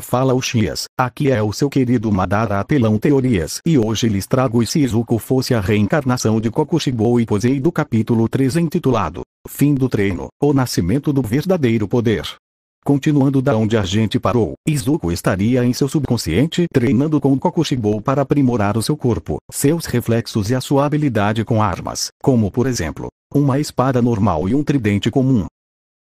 Fala Uchias, aqui é o seu querido Madara Apelão Teorias e hoje lhes trago e se Izuku fosse a reencarnação de Kokushibo e Posei do capítulo 3 intitulado Fim do Treino, o Nascimento do Verdadeiro Poder. Continuando da onde a gente parou, Izuku estaria em seu subconsciente treinando com Kokushibo para aprimorar o seu corpo, seus reflexos e a sua habilidade com armas, como por exemplo, uma espada normal e um tridente comum.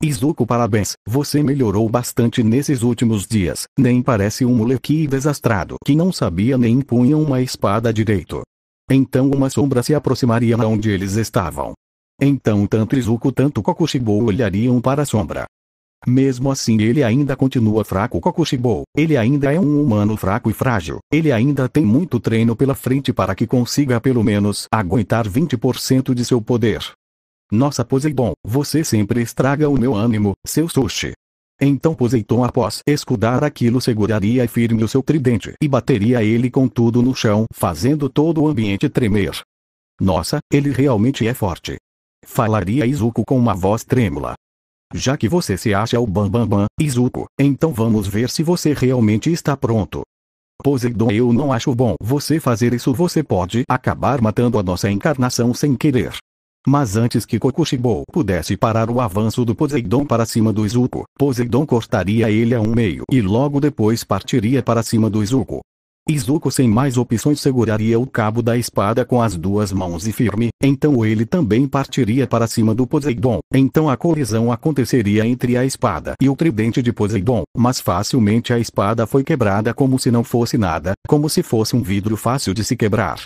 Izuku, parabéns, você melhorou bastante nesses últimos dias, nem parece um moleque desastrado que não sabia nem empunha uma espada direito. Então uma sombra se aproximaria de onde eles estavam. Então tanto Izuku quanto Kokushibo olhariam para a sombra. Mesmo assim ele ainda continua fraco. Kokushibo, ele ainda é um humano fraco e frágil, ele ainda tem muito treino pela frente para que consiga pelo menos aguentar 20% de seu poder. Nossa Poseidon, você sempre estraga o meu ânimo, seu sushi. Então Poseidon, após escudar aquilo, seguraria firme o seu tridente e bateria ele com tudo no chão, fazendo todo o ambiente tremer. Nossa, ele realmente é forte. Falaria Izuku com uma voz trêmula. Já que você se acha o bambambam, Izuku, então vamos ver se você realmente está pronto. Poseidon, eu não acho bom você fazer isso, você pode acabar matando a nossa encarnação sem querer. Mas antes que Kokushibo pudesse parar o avanço do Poseidon para cima do Izuku, Poseidon cortaria ele a um meio e logo depois partiria para cima do Izuku. Izuku sem mais opções seguraria o cabo da espada com as duas mãos e firme, então ele também partiria para cima do Poseidon, então a colisão aconteceria entre a espada e o tridente de Poseidon, mas facilmente a espada foi quebrada como se não fosse nada, como se fosse um vidro fácil de se quebrar.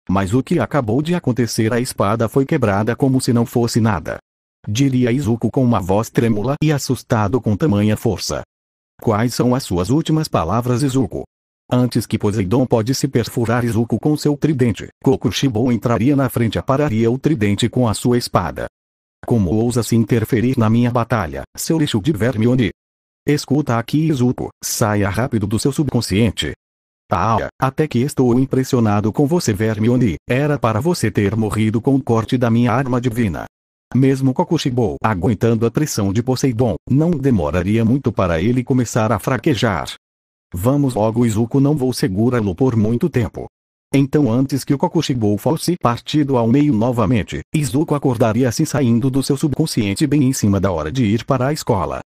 Mas o que acabou de acontecer, a espada foi quebrada como se não fosse nada. Diria Izuku com uma voz trêmula e assustado com tamanha força. Quais são as suas últimas palavras, Izuku? Antes que Poseidon pudesse perfurar Izuku com seu tridente, Kokushibo entraria na frente e apararia o tridente com a sua espada. Como ousa se interferir na minha batalha, seu lixo de Oni? Escuta aqui, Izuku, saia rápido do seu subconsciente. Até que estou impressionado com você, Oni. Era para você ter morrido com o corte da minha arma divina. Mesmo Kokushibo aguentando a pressão de Poseidon, não demoraria muito para ele começar a fraquejar. Vamos logo, Izuku, não vou segurá-lo por muito tempo. Então antes que o Kokushibo fosse partido ao meio novamente, Izuku acordaria assim saindo do seu subconsciente bem em cima da hora de ir para a escola.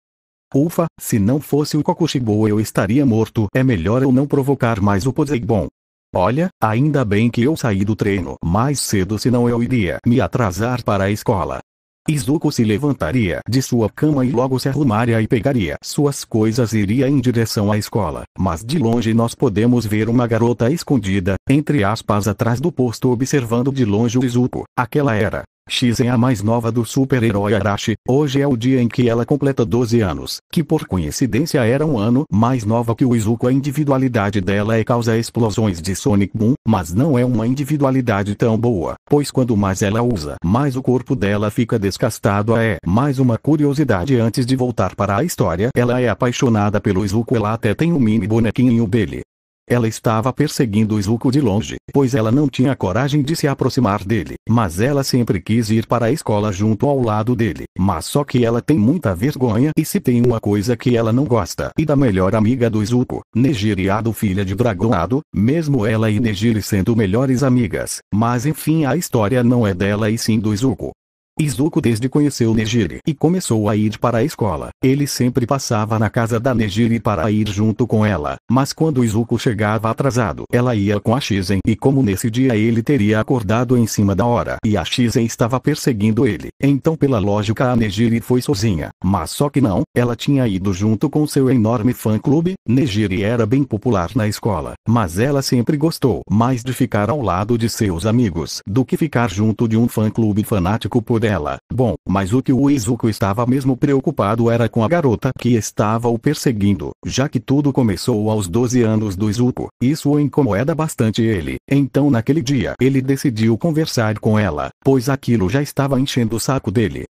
Ufa, se não fosse o Kokushibo eu estaria morto. É melhor eu não provocar mais o Poseidon. Olha, ainda bem que eu saí do treino mais cedo, senão eu iria me atrasar para a escola. Izuku se levantaria de sua cama e logo se arrumaria e pegaria suas coisas e iria em direção à escola. Mas de longe nós podemos ver uma garota escondida, entre aspas, atrás do posto, observando de longe o Izuku. Aquela era Shizen, a mais nova do super-herói Arashi. Hoje é o dia em que ela completa 12 anos, que por coincidência era um ano mais nova que o Izuku. A individualidade dela causa explosões de Sonic Boom, mas não é uma individualidade tão boa, pois quando mais ela usa, mais o corpo dela fica desgastado. Mais uma curiosidade antes de voltar para a história, ela é apaixonada pelo Izuku, ela até tem um mini bonequinho dele. Ela estava perseguindo o Izuku de longe, pois ela não tinha coragem de se aproximar dele, mas ela sempre quis ir para a escola junto ao lado dele. Mas só que ela tem muita vergonha, e se tem uma coisa que ela não gosta, e da melhor amiga do Izuku, Nejire, a do filha de Dragonado, mesmo ela e Nejire sendo melhores amigas. Mas enfim, a história não é dela e sim do Izuku. Izuku desde conheceu Nejire e começou a ir para a escola. Ele sempre passava na casa da Nejire para ir junto com ela, mas quando Izuku chegava atrasado, ela ia com a Shizen, e como nesse dia ele teria acordado em cima da hora e a Shizen estava perseguindo ele, então pela lógica a Nejire foi sozinha. Mas só que não, ela tinha ido junto com seu enorme fã-clube. Nejire era bem popular na escola, mas ela sempre gostou mais de ficar ao lado de seus amigos do que ficar junto de um fã-clube fanático por ela. Bom, mas o que o Izuku estava mesmo preocupado era com a garota que estava o perseguindo, já que tudo começou aos 12 anos do Izuku. Isso o incomoda bastante ele. Então naquele dia ele decidiu conversar com ela, pois aquilo já estava enchendo o saco dele.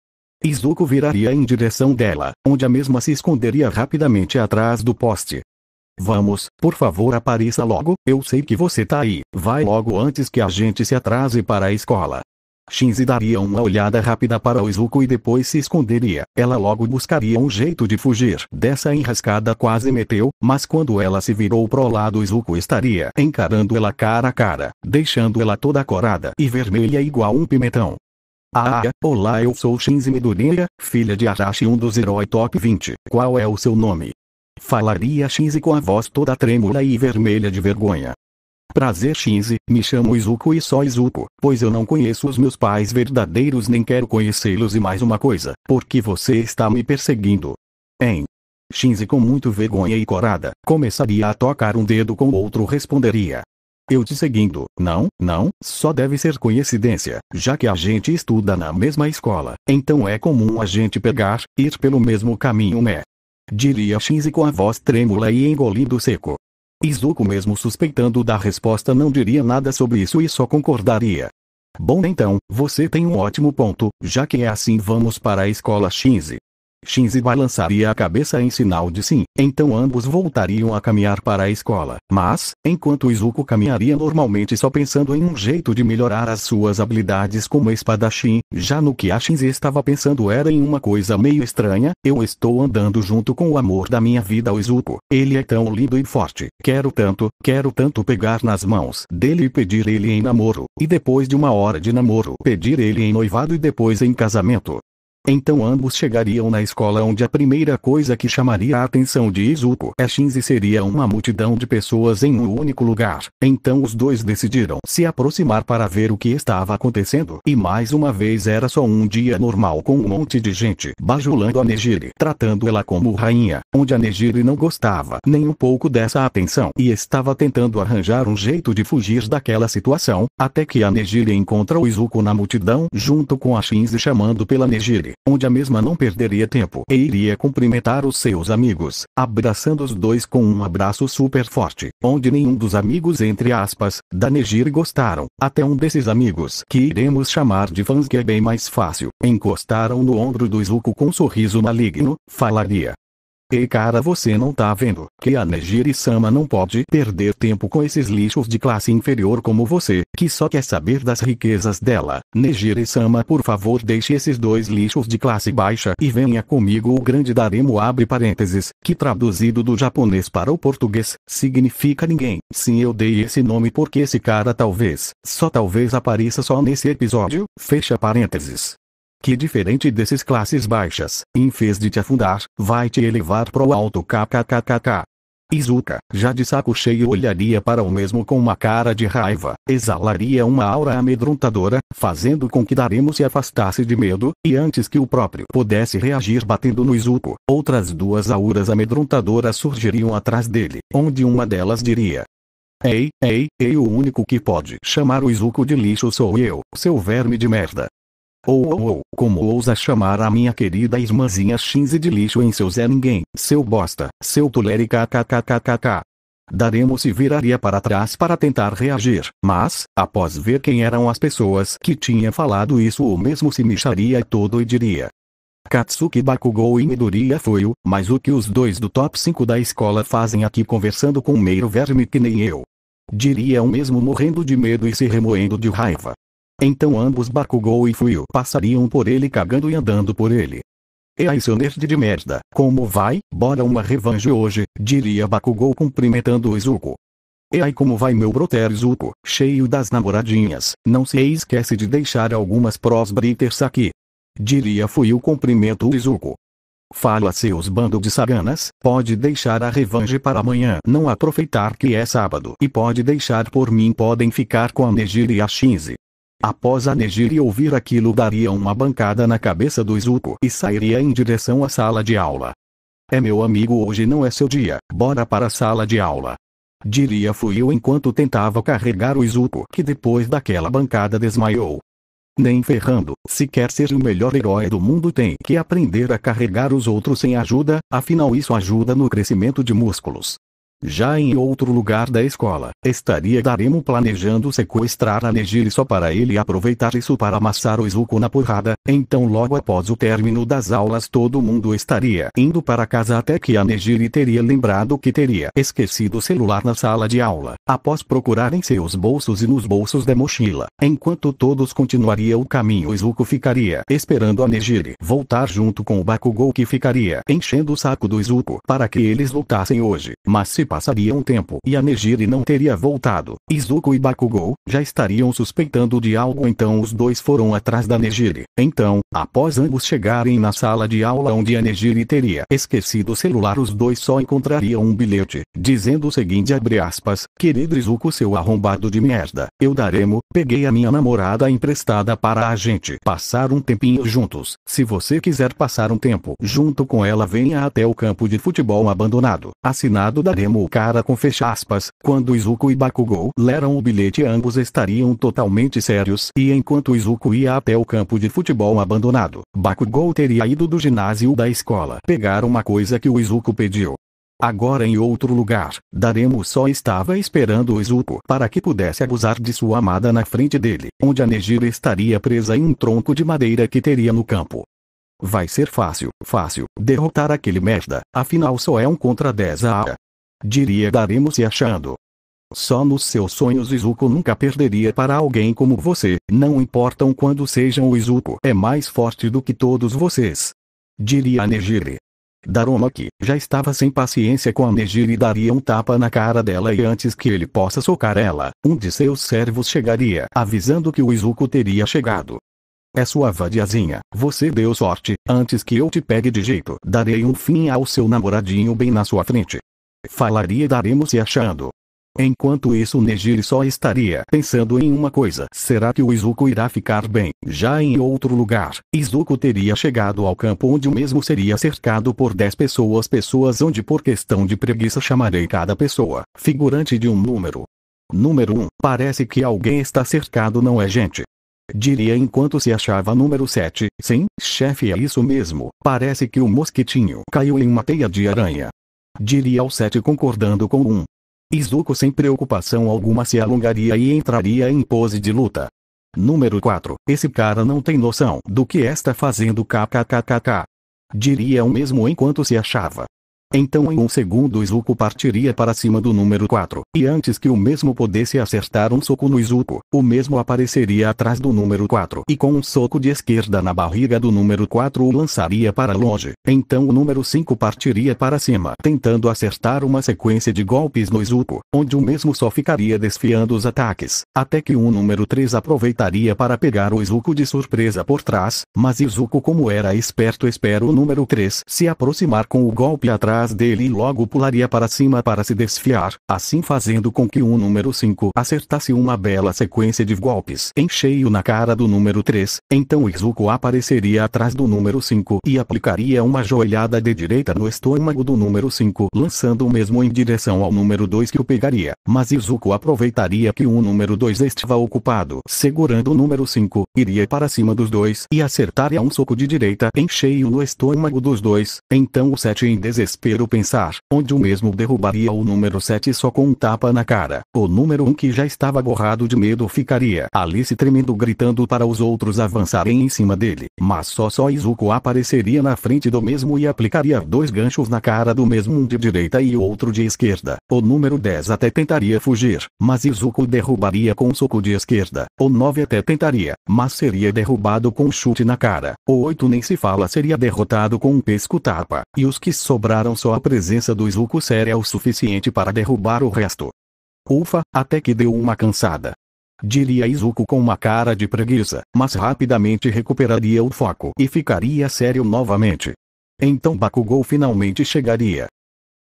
Izuku viraria em direção dela, onde a mesma se esconderia rapidamente atrás do poste. Vamos, por favor, apareça logo, eu sei que você tá aí, vai logo antes que a gente se atrase para a escola. Shinzi daria uma olhada rápida para o Izuku e depois se esconderia. Ela logo buscaria um jeito de fugir dessa enrascada. Quase meteu, mas quando ela se virou pro lado, Izuku estaria encarando ela cara a cara, deixando ela toda corada e vermelha igual um pimentão. Olá, eu sou Shinzi Midoriya, filha de Arashi, um dos heróis top 20. Qual é o seu nome? Falaria Shinzi com a voz toda trêmula e vermelha de vergonha. Prazer, Shinzi, me chamo Izuku e só Izuku, pois eu não conheço os meus pais verdadeiros nem quero conhecê-los. E mais uma coisa, por que você está me perseguindo? Hein? Shinzi, com muito vergonha e corada, começaria a tocar um dedo com o outro, responderia. Eu te seguindo? Não, só deve ser coincidência, já que a gente estuda na mesma escola, então é comum a gente ir pelo mesmo caminho, né? Diria Shinzi com a voz trêmula e engolindo seco. Izuku, mesmo suspeitando da resposta, não diria nada sobre isso e só concordaria. Bom, então, você tem um ótimo ponto, já que é assim, vamos para a escola, Shinzi. Shinzi balançaria a cabeça em sinal de sim, então ambos voltariam a caminhar para a escola. Mas, enquanto Izuku caminharia normalmente só pensando em um jeito de melhorar as suas habilidades como espadachim, já no que a Shinzi estava pensando era em uma coisa meio estranha. Eu estou andando junto com o amor da minha vida, o Izuku. Ele é tão lindo e forte. Quero tanto pegar nas mãos dele e pedir ele em namoro, e depois de uma hora de namoro, pedir ele em noivado e depois em casamento. Então ambos chegariam na escola, onde a primeira coisa que chamaria a atenção de Izuku e Shinzi seria uma multidão de pessoas em um único lugar. Então os dois decidiram se aproximar para ver o que estava acontecendo. E mais uma vez era só um dia normal, com um monte de gente bajulando a Nejire, tratando ela como rainha, onde a Nejire não gostava nem um pouco dessa atenção e estava tentando arranjar um jeito de fugir daquela situação, até que a Nejire encontra o Izuku na multidão junto com a Shinzi, chamando pela Nejire, onde a mesma não perderia tempo e iria cumprimentar os seus amigos, abraçando os dois com um abraço super forte, onde nenhum dos amigos, entre aspas, da Nejire gostaram. Até um desses amigos, que iremos chamar de fãs, que é bem mais fácil, encostaram no ombro do Izuku com um sorriso maligno, falaria. Ei cara, você não tá vendo que a Nejire-sama não pode perder tempo com esses lixos de classe inferior como você, que só quer saber das riquezas dela. Nejire-sama, por favor, deixe esses dois lixos de classe baixa e venha comigo. O grande Daremo, abre parênteses, que traduzido do japonês para o português, significa ninguém. Sim, eu dei esse nome porque esse cara talvez, só talvez, apareça só nesse episódio, fecha parênteses. Que diferente desses classes baixas, em vez de te afundar, vai te elevar pro alto, kkkk. Izuka, já de saco cheio, olharia para o mesmo com uma cara de raiva, exalaria uma aura amedrontadora, fazendo com que Daremo se afastasse de medo, e antes que o próprio pudesse reagir batendo no Izuku, outras duas auras amedrontadoras surgiriam atrás dele, onde uma delas diria: Ei, o único que pode chamar o Izuku de lixo sou eu, seu verme de merda. Como ousa chamar a minha querida irmãzinha Shinzi de lixo em seu Zé Ninguém, seu bosta, seu tuleri, kkkk. Daremo se viraria para trás para tentar reagir, mas, após ver quem eram as pessoas que tinham falado isso, o mesmo se mexeria todo e diria: Katsuki, Bakugou e Midoriya Fuio, mas o que os dois do top 5 da escola fazem aqui conversando com um mero verme que nem eu? Diria o mesmo, morrendo de medo e se remoendo de raiva. Então ambos, Bakugou e Fuio, passariam por ele cagando e andando por ele. E aí, seu nerd de merda, como vai? Bora uma revanche hoje, diria Bakugou cumprimentando o Izuku. E aí, como vai, meu brother Izuku, cheio das namoradinhas? Não se esquece de deixar algumas pros britters aqui, diria Fuio cumprimento o Izuku. Fala, seus bando de saganas, pode deixar a revanche para amanhã, não aproveitar que é sábado, e pode deixar por mim, podem ficar com a Nejire e a Shinzi. Após a Nejire ouvir aquilo, daria uma bancada na cabeça do Izuku e sairia em direção à sala de aula. É, meu amigo, hoje não é seu dia, bora para a sala de aula, diria Fuio enquanto tentava carregar o Izuku, que depois daquela bancada desmaiou. Nem ferrando, se quer ser o melhor herói do mundo tem que aprender a carregar os outros sem ajuda, afinal isso ajuda no crescimento de músculos. Já em outro lugar da escola, estaria Daremo planejando sequestrar a Nejire só para ele aproveitar isso para amassar o Izuku na porrada. Então logo após o término das aulas todo mundo estaria indo para casa até que a Nejire teria lembrado que teria esquecido o celular na sala de aula. Após procurar em seus bolsos e nos bolsos da mochila, enquanto todos continuariam o caminho, Izuku ficaria esperando a Nejire voltar junto com o Bakugou, que ficaria enchendo o saco do Izuku para que eles lutassem hoje. Mas se passaria um tempo e a Nejire não teria voltado, Izuku e Bakugou já estariam suspeitando de algo, então os dois foram atrás da Nejire. Então, após ambos chegarem na sala de aula onde a Nejire teria esquecido o celular, os dois só encontrariam um bilhete, dizendo o seguinte, abre aspas: querido Izuku, seu arrombado de merda, eu Daremo, peguei a minha namorada emprestada para a gente passar um tempinho juntos. Se você quiser passar um tempo junto com ela, venha até o campo de futebol abandonado. Assinado Daremo, o cara, com fecha aspas. Quando Izuku e Bakugou leram o bilhete, ambos estariam totalmente sérios, e enquanto Izuku ia até o campo de futebol abandonado, Bakugou teria ido do ginásio da escola pegar uma coisa que o Izuku pediu. Agora em outro lugar, Daremo só estava esperando o Izuku para que pudesse abusar de sua amada na frente dele, onde a Nejire estaria presa em um tronco de madeira que teria no campo. Vai ser fácil derrotar aquele merda, afinal só é 1 contra 10 diria Daremo se achando. Só nos seus sonhos Izuku nunca perderia para alguém como você, não importam quando sejam, o Izuku é mais forte do que todos vocês, diria a Nejire. Daruma, que já estava sem paciência com a Nejire, daria um tapa na cara dela e antes que ele possa socar ela, um de seus servos chegaria avisando que o Izuku teria chegado. É sua vadiazinha, você deu sorte, antes que eu te pegue de jeito, darei um fim ao seu namoradinho bem na sua frente, falaria Daremo se achando. Enquanto isso Nejire só estaria pensando em uma coisa: será que o Izuku irá ficar bem? Já em outro lugar, Izuku teria chegado ao campo onde o mesmo seria cercado por 10 pessoas onde por questão de preguiça chamarei cada pessoa figurante de um número. Número 1, parece que alguém está cercado, não é gente? Diria enquanto se achava número 7, sim, chefe, é isso mesmo, parece que o mosquitinho caiu em uma teia de aranha. Diria ao 7 concordando com 1. Izuku sem preocupação alguma se alongaria e entraria em pose de luta. Número 4, esse cara não tem noção do que está fazendo, kkkk. Diria o mesmo enquanto se achava. Então em um segundo Izuku partiria para cima do número 4, e antes que o mesmo pudesse acertar um soco no Izuku, o mesmo apareceria atrás do número 4 e com um soco de esquerda na barriga do número 4 o lançaria para longe. Então o número 5 partiria para cima, tentando acertar uma sequência de golpes no Izuku, onde o mesmo só ficaria desfiando os ataques, até que o número 3 aproveitaria para pegar o Izuku de surpresa por trás, mas Izuku, como era esperto, espera o número 3 se aproximar com o golpe atrás dele e logo pularia para cima para se desfiar, assim fazendo com que o número 5 acertasse uma bela sequência de golpes em cheio na cara do número 3, então Izuku apareceria atrás do número 5 e aplicaria uma joelhada de direita no estômago do número 5, lançando o mesmo em direção ao número 2 que o pegaria, mas Izuku aproveitaria que o número 2 estava ocupado segurando o número 5, iria para cima dos dois e acertaria um soco de direita em cheio no estômago dos dois, então o 7 em desespero pensar, onde o mesmo derrubaria o número 7 só com um tapa na cara. O número 1, que já estava borrado de medo, ficaria ali se tremendo, gritando para os outros avançarem em cima dele, mas só Izuku apareceria na frente do mesmo e aplicaria 2 ganchos na cara do mesmo, um de direita e outro de esquerda. O número 10 até tentaria fugir, mas Izuku derrubaria com um soco de esquerda. O 9 até tentaria, mas seria derrubado com um chute na cara. O 8 nem se fala, seria derrotado com um pesco-tapa, e os que sobraram só a presença do Izuku seria o suficiente para derrubar o resto. Ufa, até que deu uma cansada, diria Izuku com uma cara de preguiça, mas rapidamente recuperaria o foco e ficaria sério novamente. Então Bakugou finalmente chegaria.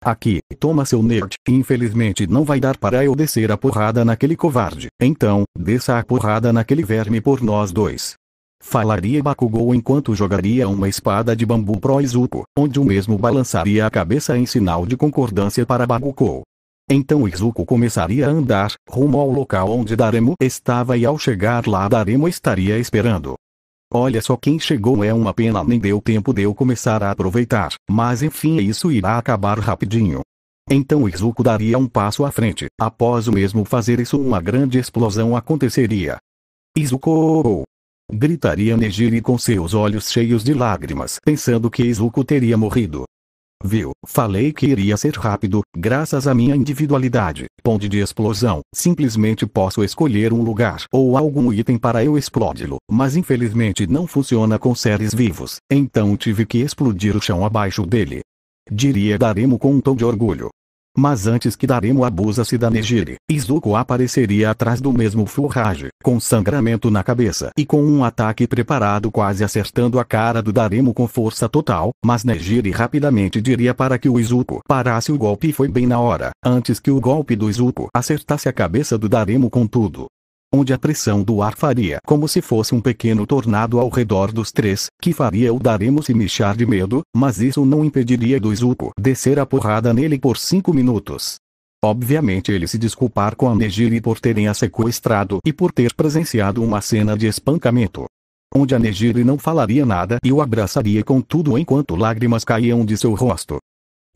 Aqui, toma seu nerd, infelizmente não vai dar para eu descer a porrada naquele covarde, então, desça a porrada naquele verme por nós dois, falaria Bakugou enquanto jogaria uma espada de bambu pro Izuku, onde o mesmo balançaria a cabeça em sinal de concordância para Bakugou. Então Izuku começaria a andar rumo ao local onde Daremo estava, e ao chegar lá Daremo estaria esperando. Olha só quem chegou, é uma pena nem deu tempo de eu começar a aproveitar, mas enfim isso irá acabar rapidinho. Então Izuku daria um passo à frente. Após o mesmo fazer isso, uma grande explosão aconteceria. Izuku! Gritaria Nejire com seus olhos cheios de lágrimas, pensando que Izuku teria morrido. Viu, falei que iria ser rápido, graças à minha individualidade. Ponte de explosão, simplesmente posso escolher um lugar ou algum item para eu explodi-lo, mas infelizmente não funciona com seres vivos, então tive que explodir o chão abaixo dele. Diria Daremo com um tom de orgulho. Mas antes que Daremo abusasse da Nejire, Izuku apareceria atrás do mesmo Furrage, com sangramento na cabeça e com um ataque preparado, quase acertando a cara do Daremo com força total, mas Nejire rapidamente diria para que o Izuku parasse o golpe, e foi bem na hora, antes que o golpe do Izuku acertasse a cabeça do Daremo com tudo. Onde a pressão do ar faria como se fosse um pequeno tornado ao redor dos três, que faria o Daremo se mexer de medo, mas isso não impediria do Izuku descer a porrada nele por 5 minutos. Obviamente ele se desculpar com a Nejire por terem a sequestrado e por ter presenciado uma cena de espancamento. Onde a Nejire não falaria nada e o abraçaria com tudo enquanto lágrimas caíam de seu rosto.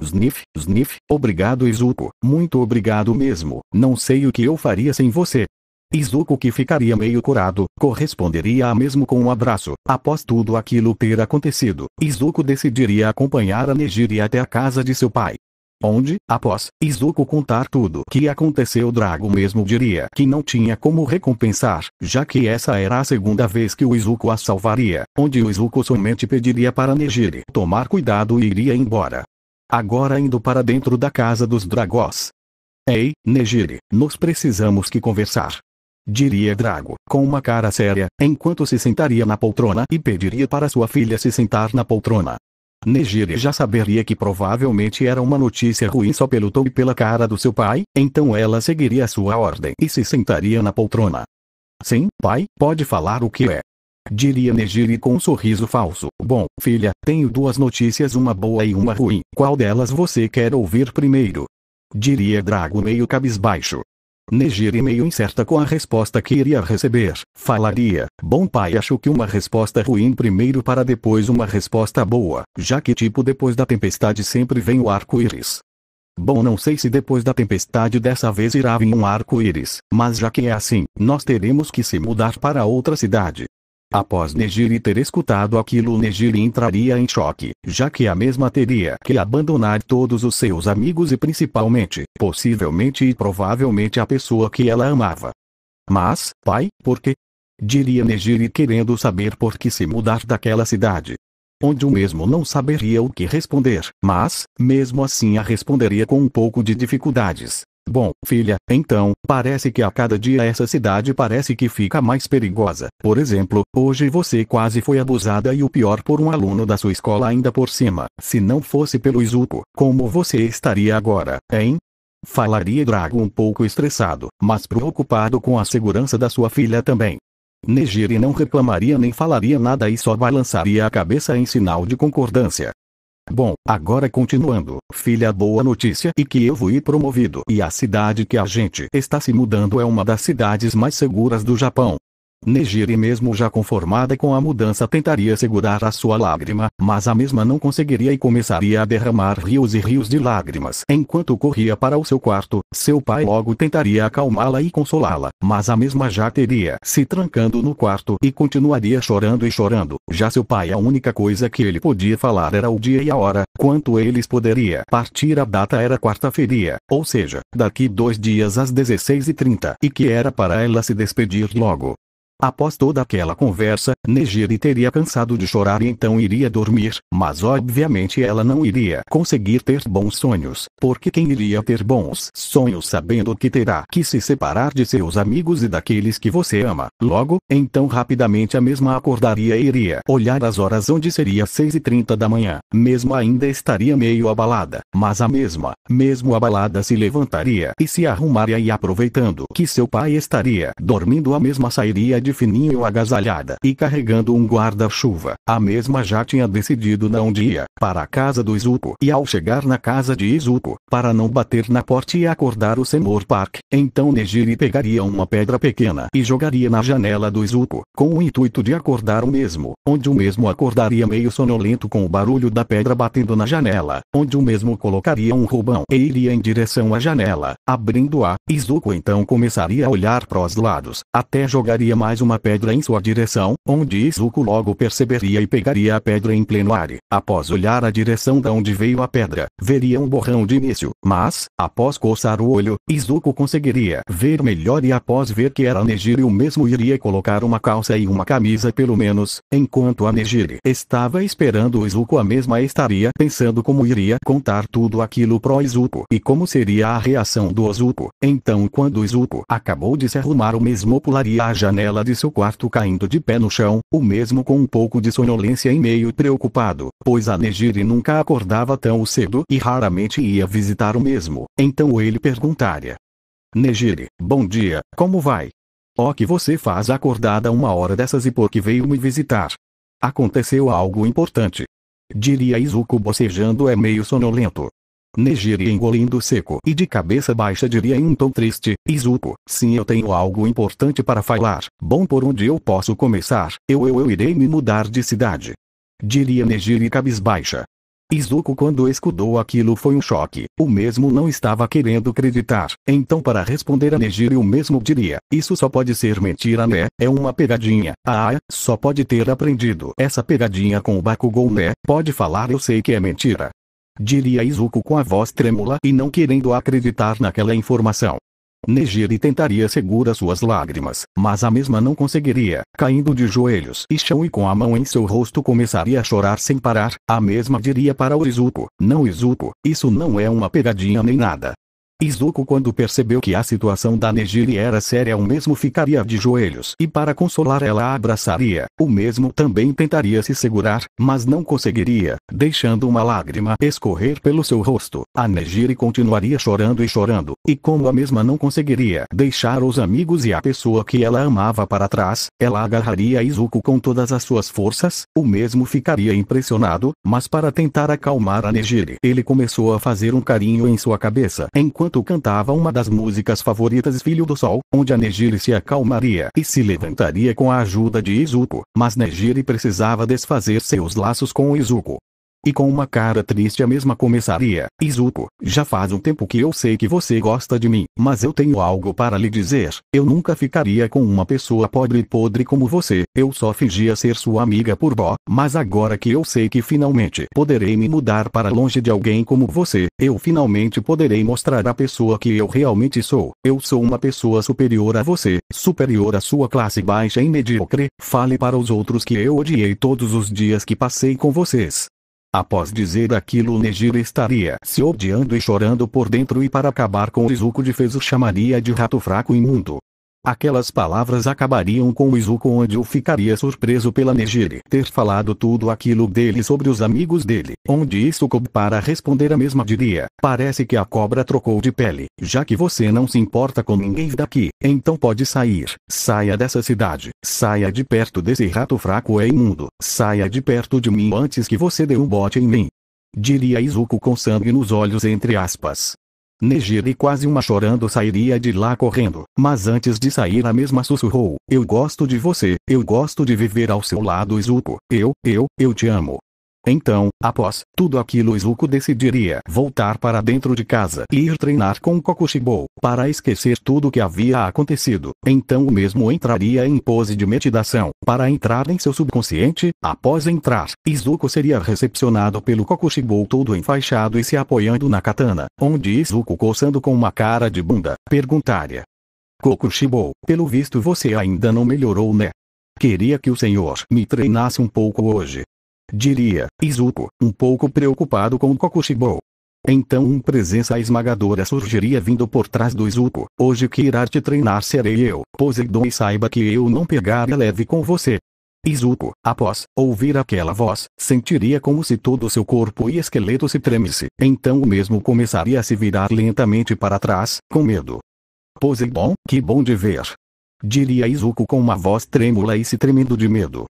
Sniff, sniff, obrigado Izuku, muito obrigado mesmo, não sei o que eu faria sem você. Izuku, que ficaria meio curado, corresponderia a mesmo com um abraço. Após tudo aquilo ter acontecido, Izuku decidiria acompanhar a Nejire até a casa de seu pai. Onde, após Izuku contar tudo que aconteceu, Drago mesmo diria que não tinha como recompensar, já que essa era a segunda vez que o Izuku a salvaria, onde o Izuku somente pediria para Nejire tomar cuidado e iria embora. Agora indo para dentro da casa dos dragões. Ei, Nejire, nós precisamos que conversar. Diria Drago, com uma cara séria, enquanto se sentaria na poltrona e pediria para sua filha se sentar na poltrona. Nejire já saberia que provavelmente era uma notícia ruim só pelo tom e pela cara do seu pai, então ela seguiria sua ordem e se sentaria na poltrona. Sim, pai, pode falar o que é. Diria Nejire com um sorriso falso. Bom, filha, tenho duas notícias, uma boa e uma ruim. Qual delas você quer ouvir primeiro? Diria Drago meio cabisbaixo. Nejire meio incerta com a resposta que iria receber, falaria, bom pai, acho que uma resposta ruim primeiro para depois uma resposta boa, já que tipo depois da tempestade sempre vem o arco-íris. Bom, não sei se depois da tempestade dessa vez irá vir um arco-íris, mas já que é assim, nós teremos que se mudar para outra cidade. Após Nejire ter escutado aquilo, Nejire entraria em choque, já que a mesma teria que abandonar todos os seus amigos e principalmente, possivelmente e provavelmente a pessoa que ela amava. Mas, pai, por quê? Diria Nejire querendo saber por que se mudar daquela cidade. Onde o mesmo não saberia o que responder, mas, mesmo assim a responderia com um pouco de dificuldades. Bom, filha, então, parece que a cada dia essa cidade parece que fica mais perigosa. Por exemplo, hoje você quase foi abusada e o pior por um aluno da sua escola ainda por cima. Se não fosse pelo Izuku, como você estaria agora, hein? Falaria Drago um pouco estressado, mas preocupado com a segurança da sua filha também. Nejire não reclamaria nem falaria nada e só balançaria a cabeça em sinal de concordância. Bom, agora continuando, filha, boa notícia e que eu fui promovido e a cidade que a gente está se mudando é uma das cidades mais seguras do Japão. Nejire mesmo já conformada com a mudança tentaria segurar a sua lágrima, mas a mesma não conseguiria e começaria a derramar rios e rios de lágrimas. Enquanto corria para o seu quarto, seu pai logo tentaria acalmá-la e consolá-la, mas a mesma já teria se trancando no quarto e continuaria chorando e chorando. Já seu pai, a única coisa que ele podia falar era o dia e a hora, quanto eles poderia partir. A data era quarta-feira, ou seja, daqui 2 dias às 16h30, e que era para ela se despedir logo. Após toda aquela conversa, Nejire teria cansado de chorar e então iria dormir, mas obviamente ela não iria conseguir ter bons sonhos, porque quem iria ter bons sonhos sabendo que terá que se separar de seus amigos e daqueles que você ama? Logo, então rapidamente a mesma acordaria e iria olhar as horas onde seria 6h30 da manhã, mesmo ainda estaria meio abalada, mas a mesmo abalada se levantaria e se arrumaria e aproveitando que seu pai estaria dormindo a mesma sairia de de fininho agasalhada e carregando um guarda-chuva. A mesma já tinha decidido na onde ia, para a casa do Izuku. E ao chegar na casa de Izuku, para não bater na porta e acordar o Seymour Park, então Nejire pegaria uma pedra pequena e jogaria na janela do Izuku, com o intuito de acordar o mesmo, onde o mesmo acordaria meio sonolento com o barulho da pedra batendo na janela, onde o mesmo colocaria um roubão e iria em direção à janela, abrindo-a. Izuku então começaria a olhar para os lados, até jogaria mais uma pedra em sua direção, onde Izuku logo perceberia e pegaria a pedra em pleno ar. Após olhar a direção da onde veio a pedra, veria um borrão de início, mas, após coçar o olho, Izuku conseguiria ver melhor e após ver que era Nejire o mesmo iria colocar uma calça e uma camisa pelo menos, enquanto a Nejire estava esperando o Izuku a mesma estaria pensando como iria contar tudo aquilo pro Izuku e como seria a reação do Izuku. Então quando Izuku acabou de se arrumar o mesmo pularia a janela de seu quarto caindo de pé no chão, o mesmo com um pouco de sonolência e meio preocupado, pois a Nejire nunca acordava tão cedo e raramente ia visitar o mesmo. Então ele perguntaria: Nejire, bom dia, como vai? O que você faz acordada uma hora dessas e por que veio me visitar? Aconteceu algo importante. Diria Izuku bocejando é meio sonolento. Nejire engolindo seco e de cabeça baixa diria em um tom triste: Izuku, sim, eu tenho algo importante para falar. Bom, por onde eu posso começar? Eu irei me mudar de cidade. Diria Nejire cabisbaixa. Izuku quando escutou aquilo foi um choque. O mesmo não estava querendo acreditar. Então para responder a Nejire o mesmo diria: isso só pode ser mentira, né? É uma pegadinha. Ah, só pode ter aprendido essa pegadinha com o Bakugou, né? Pode falar, eu sei que é mentira. Diria Izuku com a voz trêmula e não querendo acreditar naquela informação. Nejire tentaria segurar suas lágrimas, mas a mesma não conseguiria, caindo de joelhos e chão e com a mão em seu rosto começaria a chorar sem parar. A mesma diria para o Izuku: não, Izuku, isso não é uma pegadinha nem nada. Izuku quando percebeu que a situação da Nejire era séria o mesmo ficaria de joelhos e para consolar ela a abraçaria. O mesmo também tentaria se segurar, mas não conseguiria, deixando uma lágrima escorrer pelo seu rosto. A Nejire continuaria chorando e chorando, e como a mesma não conseguiria deixar os amigos e a pessoa que ela amava para trás, ela agarraria Izuku com todas as suas forças. O mesmo ficaria impressionado, mas para tentar acalmar a Nejire, ele começou a fazer um carinho em sua cabeça, enquanto cantava uma das músicas favoritas Filho do Sol, onde a Nejire se acalmaria e se levantaria com a ajuda de Izuku, mas Nejire precisava desfazer seus laços com Izuku. E com uma cara triste a mesma começaria: Izuku, já faz um tempo que eu sei que você gosta de mim, mas eu tenho algo para lhe dizer. Eu nunca ficaria com uma pessoa podre como você. Eu só fingia ser sua amiga por dó, mas agora que eu sei que finalmente poderei me mudar para longe de alguém como você, eu finalmente poderei mostrar a pessoa que eu realmente sou. Eu sou uma pessoa superior a você, superior à sua classe baixa e medíocre. Fale para os outros que eu odiei todos os dias que passei com vocês. Após dizer aquilo, Nejire estaria se odiando e chorando por dentro e para acabar com o Izuku de vez o chamaria de rato fraco imundo. Aquelas palavras acabariam com o Izuku onde o ficaria surpreso pela Nejire ter falado tudo aquilo dele sobre os amigos dele, onde Izuku para responder a mesma diria: parece que a cobra trocou de pele, já que você não se importa com ninguém daqui, então pode sair, saia dessa cidade, saia de perto desse rato fraco é imundo, saia de perto de mim antes que você dê um bote em mim. Diria Izuku com sangue nos olhos entre aspas. Nejire quase uma chorando sairia de lá correndo, mas antes de sair a mesma sussurrou: eu gosto de você, eu gosto de viver ao seu lado Izuku, eu te amo. Então, após tudo aquilo Izuku decidiria voltar para dentro de casa e ir treinar com Kokushibou, para esquecer tudo o que havia acontecido. Então o mesmo entraria em pose de meditação, para entrar em seu subconsciente. Após entrar, Izuku seria recepcionado pelo Kokushibou todo enfaixado e se apoiando na katana, onde Izuku coçando com uma cara de bunda, perguntaria: Kokushibou, pelo visto você ainda não melhorou, né? Queria que o senhor me treinasse um pouco hoje. Diria Izuku, um pouco preocupado com Kokushibou. Então uma presença esmagadora surgiria vindo por trás do Izuku: hoje que irá te treinar serei eu, Poseidon, e saiba que eu não pegaria leve com você. Izuku, após ouvir aquela voz, sentiria como se todo o seu corpo e esqueleto se tremesse. Então o mesmo começaria a se virar lentamente para trás, com medo. Poseidon, que bom de ver. Diria Izuku com uma voz trêmula e se tremendo de medo.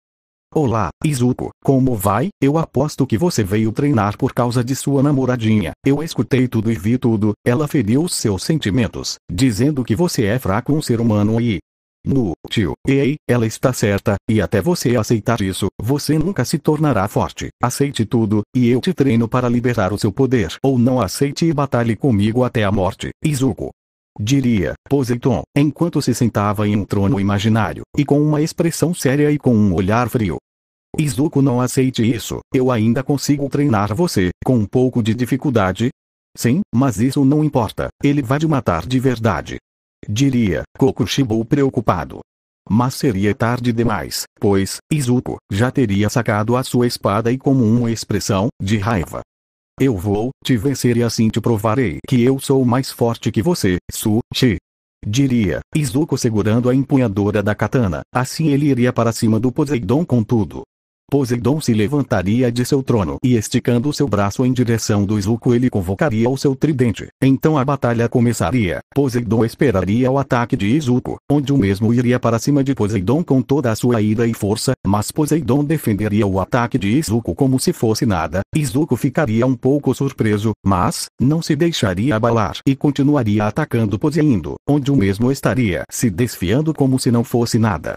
Olá, Izuku, como vai? Eu aposto que você veio treinar por causa de sua namoradinha. Eu escutei tudo e vi tudo. Ela feriu os seus sentimentos, dizendo que você é fraco um ser humano e... Tio, ei, ela está certa, e até você aceitar isso, você nunca se tornará forte. Aceite tudo, e eu te treino para liberar o seu poder. Ou não aceite e batalhe comigo até a morte, Izuku. Diria Poseidon, enquanto se sentava em um trono imaginário, e com uma expressão séria e com um olhar frio. Izuku, não aceite isso, eu ainda consigo treinar você, com um pouco de dificuldade. Sim, mas isso não importa, ele vai te matar de verdade. Diria Kokushibo preocupado. Mas seria tarde demais, pois, Izuku, já teria sacado a sua espada e como uma expressão de raiva. Eu vou te vencer e assim te provarei que eu sou mais forte que você, Sushi. Diria Izuku segurando a empunhadura da katana, assim ele iria para cima do Poseidon com tudo. Poseidon se levantaria de seu trono e esticando seu braço em direção do Izuku ele convocaria o seu tridente. Então a batalha começaria. Poseidon esperaria o ataque de Izuku, onde o mesmo iria para cima de Poseidon com toda a sua ira e força, mas Poseidon defenderia o ataque de Izuku como se fosse nada. Izuku ficaria um pouco surpreso, mas não se deixaria abalar e continuaria atacando Poseidon, onde o mesmo estaria se desfiando como se não fosse nada.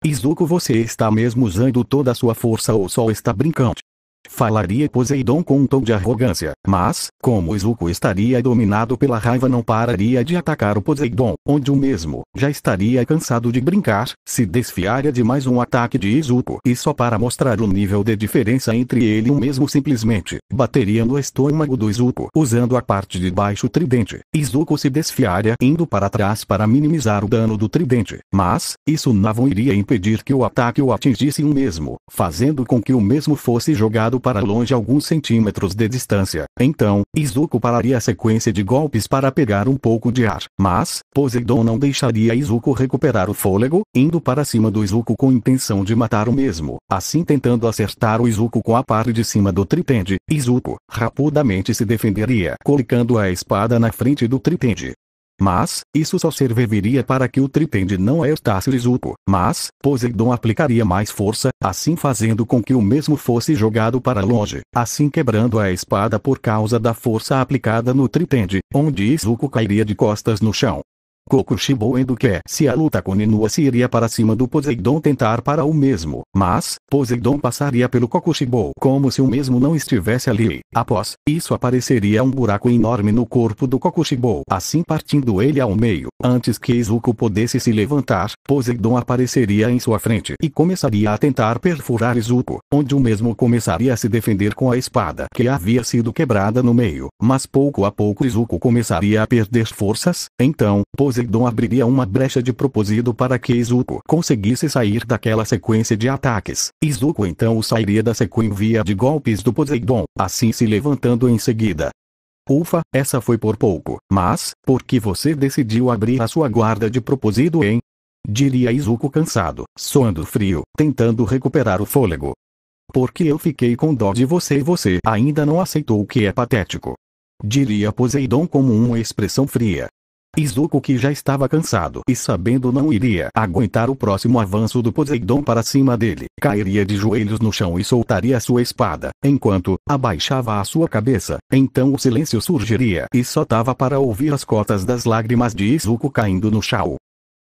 Izuku, você está mesmo usando toda a sua força ou só está brincando? Falaria Poseidon com um tom de arrogância, mas, como Izuku estaria dominado pela raiva, não pararia de atacar o Poseidon, onde o mesmo já estaria cansado de brincar, se desfiaria de mais um ataque de Izuku e só para mostrar o nível de diferença entre ele e o mesmo simplesmente bateria no estômago do Izuku usando a parte de baixo tridente. Izuku se desfiaria indo para trás para minimizar o dano do tridente, mas isso não iria impedir que o ataque o atingisse o mesmo, fazendo com que o mesmo fosse jogado para longe alguns centímetros de distância. Então, Izuku pararia a sequência de golpes para pegar um pouco de ar, mas Poseidon não deixaria Izuku recuperar o fôlego, indo para cima do Izuku com intenção de matar o mesmo, assim tentando acertar o Izuku com a parte de cima do tridente. Izuku rapidamente se defenderia, colocando a espada na frente do tridente. Mas, isso só serviria para que o tridente não acertasse Izuku, mas Poseidon aplicaria mais força, assim fazendo com que o mesmo fosse jogado para longe, assim quebrando a espada por causa da força aplicada no tridente, onde Izuku cairia de costas no chão. Kokushibo vendo que se a luta continua se iria para cima do Poseidon tentar para o mesmo, mas Poseidon passaria pelo Kokushibo como se o mesmo não estivesse ali. Após isso apareceria um buraco enorme no corpo do Kokushibo, assim partindo ele ao meio. Antes que Izuku pudesse se levantar, Poseidon apareceria em sua frente e começaria a tentar perfurar Izuku, onde o mesmo começaria a se defender com a espada que havia sido quebrada no meio, mas pouco a pouco Izuku começaria a perder forças. Então, Poseidon abriria uma brecha de propósito para que Izuku conseguisse sair daquela sequência de ataques. Izuku então sairia da sequência de golpes do Poseidon, assim se levantando em seguida. Ufa, essa foi por pouco, mas, por que você decidiu abrir a sua guarda de propósito, hein? Diria Izuku cansado, suando frio, tentando recuperar o fôlego. Porque eu fiquei com dó de você e você ainda não aceitou o que é patético. Diria Poseidon como uma expressão fria. Izuku, que já estava cansado e sabendo não iria aguentar o próximo avanço do Poseidon para cima dele, cairia de joelhos no chão e soltaria sua espada, enquanto abaixava a sua cabeça. Então o silêncio surgiria e só dava para ouvir as cotas das lágrimas de Izuku caindo no chão.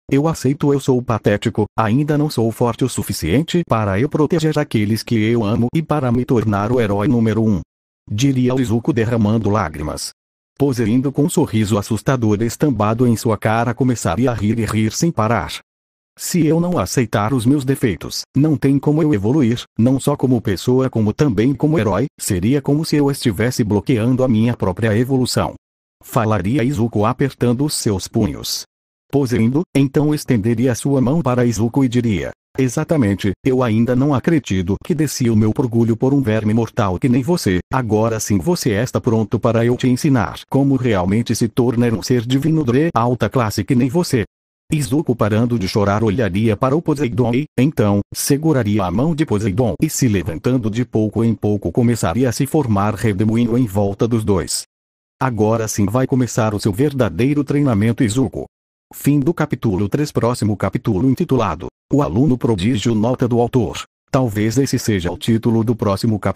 Eu aceito, eu sou patético, ainda não sou forte o suficiente para eu proteger aqueles que eu amo e para me tornar o herói número 1. Diria Izuku derramando lágrimas. Poseidon com um sorriso assustador estampado em sua cara começaria a rir e rir sem parar. Se eu não aceitar os meus defeitos, não tem como eu evoluir, não só como pessoa como também como herói, seria como se eu estivesse bloqueando a minha própria evolução. Falaria Izuku apertando os seus punhos. Poseidon então estenderia sua mão para Izuku e diria: exatamente, eu ainda não acredito que desci o meu orgulho por um verme mortal que nem você. Agora sim você está pronto para eu te ensinar como realmente se tornar um ser divino de alta classe que nem você. Izuku parando de chorar olharia para o Poseidon e, então, seguraria a mão de Poseidon e se levantando de pouco em pouco começaria a se formar redemoinho em volta dos dois. Agora sim vai começar o seu verdadeiro treinamento, Izuku. Fim do capítulo 3. Próximo capítulo intitulado: O Aluno Prodígio. Nota do autor. Talvez esse seja o título do próximo capítulo.